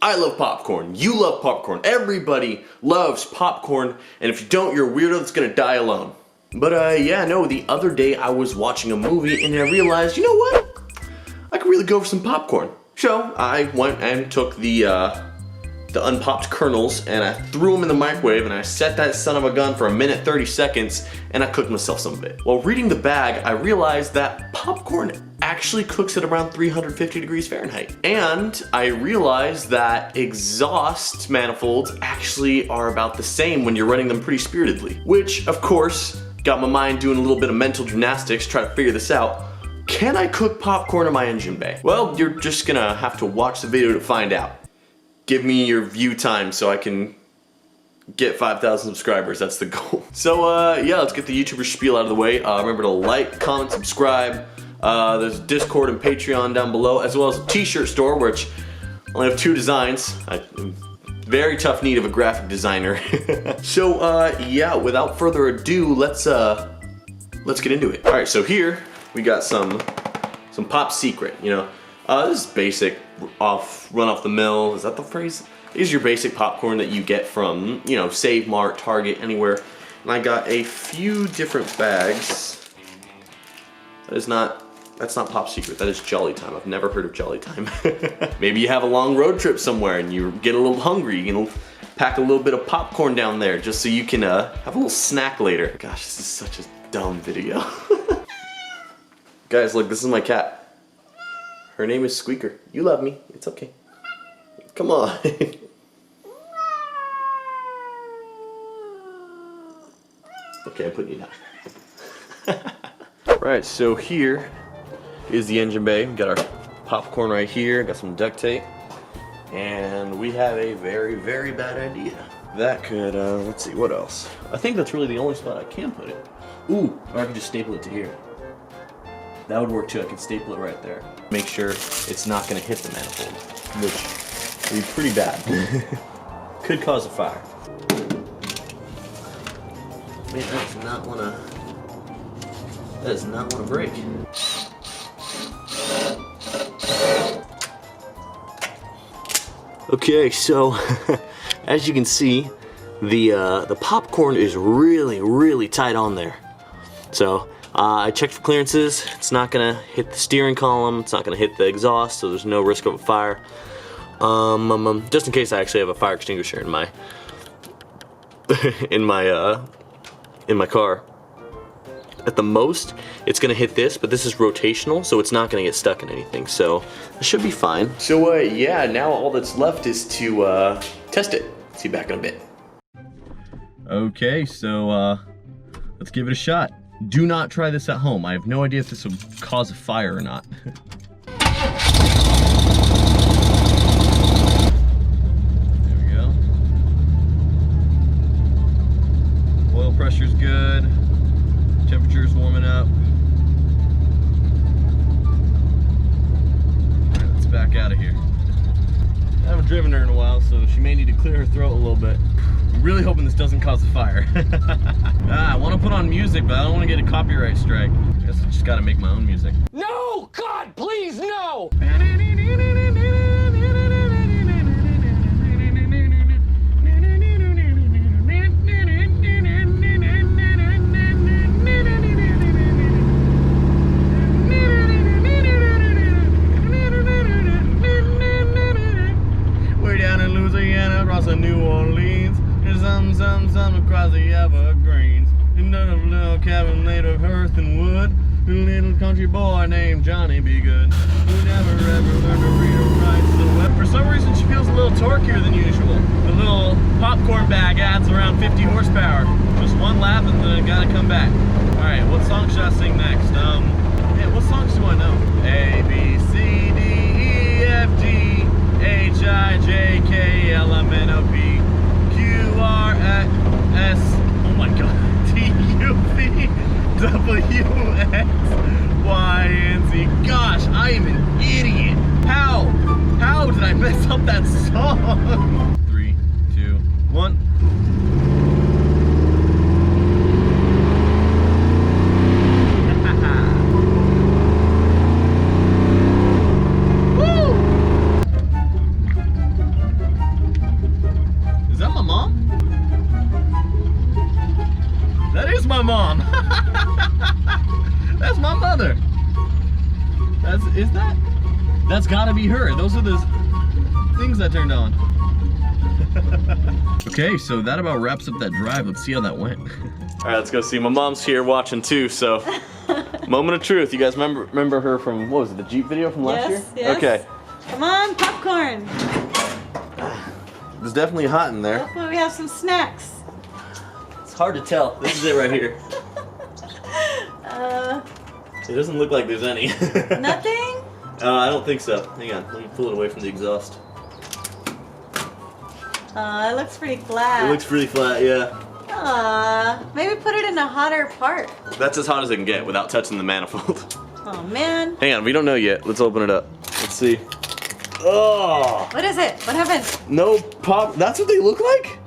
I love popcorn. You love popcorn. Everybody loves popcorn. And if you don't, you're a weirdo that's gonna die alone. But yeah, no, the other day I was watching a movie and I realized, you know what? I could really go for some popcorn. So I went and took the unpopped kernels and I threw them in the microwave and I set that son of a gun for 1:30 and I cooked myself some of it. While reading the bag, I realized that popcorn actually cooks at around 350 degrees Fahrenheit. And I realized that exhaust manifolds actually are about the same when you're running them pretty spiritedly. Which, of course, got my mind doing a little bit of mental gymnastics trying to figure this out. Can I cook popcorn in my engine bay? Well, you're just gonna have to watch the video to find out. Give me your view time so I can get 5,000 subscribers. That's the goal. So yeah, let's get the YouTuber spiel out of the way. Remember to like, comment, subscribe. There's Discord and Patreon down below, as well as a t-shirt store, which I only have 2 designs. I'm in very tough need of a graphic designer. So yeah, without further ado, let's get into it. All right, so here we got some Pop Secret. You know, this is basic. Run off the mill, is that the phrase? These are your basic popcorn that you get from, you know, Save Mart, Target, anywhere. And I got a few different bags. That's not Pop Secret, that is Jolly Time. I've never heard of Jolly Time. Maybe you have a long road trip somewhere and you get a little hungry, you can pack a little bit of popcorn down there just so you can have a little snack later. Gosh, this is such a dumb video. Guys, look, this is my cat. Her name is Squeaker. You love me. It's okay. Come on. Okay, I'm putting you down. Right, so here is the engine bay. We got our popcorn right here. Got some duct tape. And we have a very, very bad idea. That could, let's see, what else? I think that's really the only spot I can put it. Ooh, or I could just staple it to here. That would work too. I can staple it right there. Make sure it's not going to hit the manifold, which would be pretty bad. Could cause a fire. Man, that does not want to break. Okay, so as you can see, the popcorn is really, really tight on there. So I checked for clearances. It's not gonna hit the steering column. It's not gonna hit the exhaust, so there's no risk of a fire. Just in case I actually have a fire extinguisher in my in my car. At the most, it's gonna hit this, but this is rotational, so it's not gonna get stuck in anything. So it should be fine. So yeah, now all that's left is to test it. See you back in a bit. Okay, so let's give it a shot. Do not try this at home. I have no idea if this will cause a fire or not. There we go. Oil pressure's good. Temperature's warming up. Alright, let's back out of here. I haven't driven her in a while, so she may need to clear her throat a little bit. I'm really hoping this doesn't cause a fire. I want to put on music, but I don't want to get a copyright strike. I guess I just got to make my own music. No! God, please, no! Way down in Louisiana, across the New Orleans. There's some across the Evergreens. In a little cabin made of earth and wood. A little country boy named Johnny B. Good, who never ever learned to read or write. So for some reason she feels a little torquier than usual. The little popcorn bag adds around 50 horsepower. Just one lap and then I gotta come back. Alright, what song should I sing next? Yeah, what songs do I know? A, B, C, D, E, F, G, H, I, J, K, L, M, N, O, P, Q, R, S, oh my god, T, U, V, W, X, Y, and Z. Gosh, I am an idiot. How did I mess up that song? 3, 2, 1. mom. That's my mother. That's gotta be her. Those are the things that turned on. Okay, so that about wraps up that drive. Let's see how that went. All right, let's go see. My mom's here watching too, so moment of truth. You guys remember her from, what was it, the Jeep video from last year? Yes. Okay. Come on, popcorn. It was definitely hot in there. Hopefully we have some snacks. It's hard to tell. This is it right here. It doesn't look like there's any. Nothing? I don't think so. Hang on, let me pull it away from the exhaust. It looks pretty flat. It looks pretty flat, yeah. Maybe put it in a hotter part. That's as hot as it can get without touching the manifold. Oh man. Hang on, we don't know yet. Let's open it up. Let's see. Oh! What is it? What happened? No pop. That's what they look like?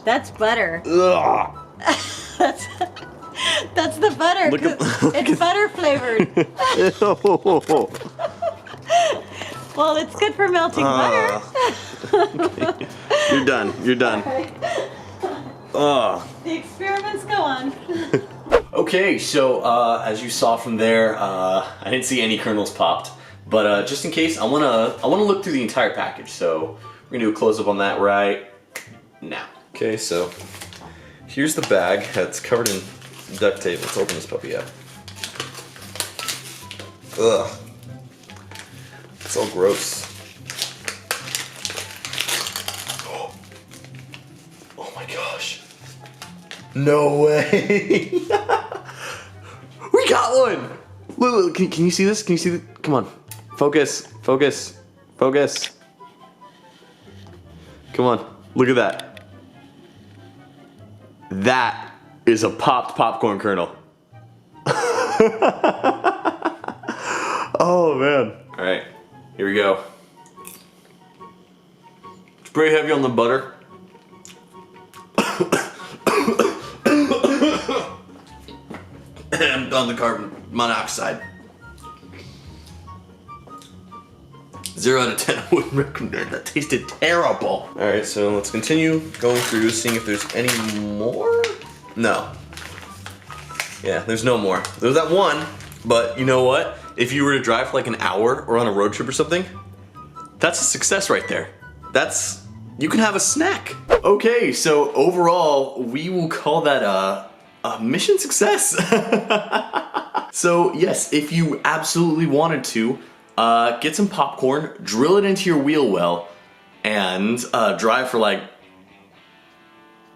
That's butter. Ugh. That's the butter. Look at- It's butter flavored. Well, it's good for melting butter. Okay. You're done. You're done. The experiments go on. Okay, so as you saw from there, I didn't see any kernels popped, but just in case, I wanna look through the entire package. So we're gonna do a close up on that right now. Okay, so here's the bag that's covered in duct tape. Let's open this puppy up. Ugh, it's all gross. Oh my gosh. No way! We got one! Look, can you see this? Can you see the, come on. Focus, focus, focus. Come on, look at that. That is a popped popcorn kernel. Oh man. All right, here we go. It's pretty heavy on the butter. And on the carbon monoxide. 0 out of 10, I wouldn't recommend. That tasted terrible. All right, so let's continue going through, seeing if there's any more. No. Yeah, there's no more. There's that one, but you know what? If you were to drive for like an hour or on a road trip or something, that's a success right there. You can have a snack. Okay, so overall, we will call that a mission success. So yes, if you absolutely wanted to, get some popcorn, drill it into your wheel well, and drive for like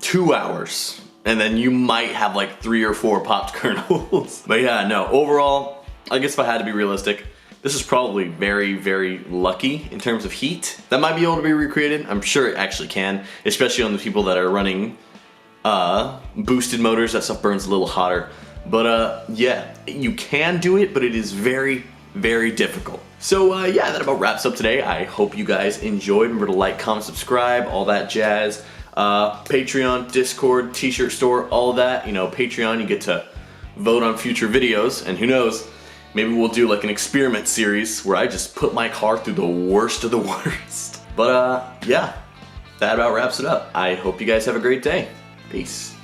2 hours. And then you might have like 3 or 4 popped kernels. But yeah, no, overall, I guess if I had to be realistic, this is probably very, very lucky in terms of heat. That might be able to be recreated. I'm sure it actually can, especially on the people that are running boosted motors. That stuff burns a little hotter. But yeah, you can do it, but it is very, very difficult. So yeah, that about wraps up today. I hope you guys enjoyed. Remember to like, comment, subscribe, all that jazz. Patreon, Discord, t-shirt store, all that. You know, Patreon, you get to vote on future videos, and who knows, maybe we'll do like an experiment series where I just put my car through the worst of the worst. But yeah, that about wraps it up. I hope you guys have a great day. Peace.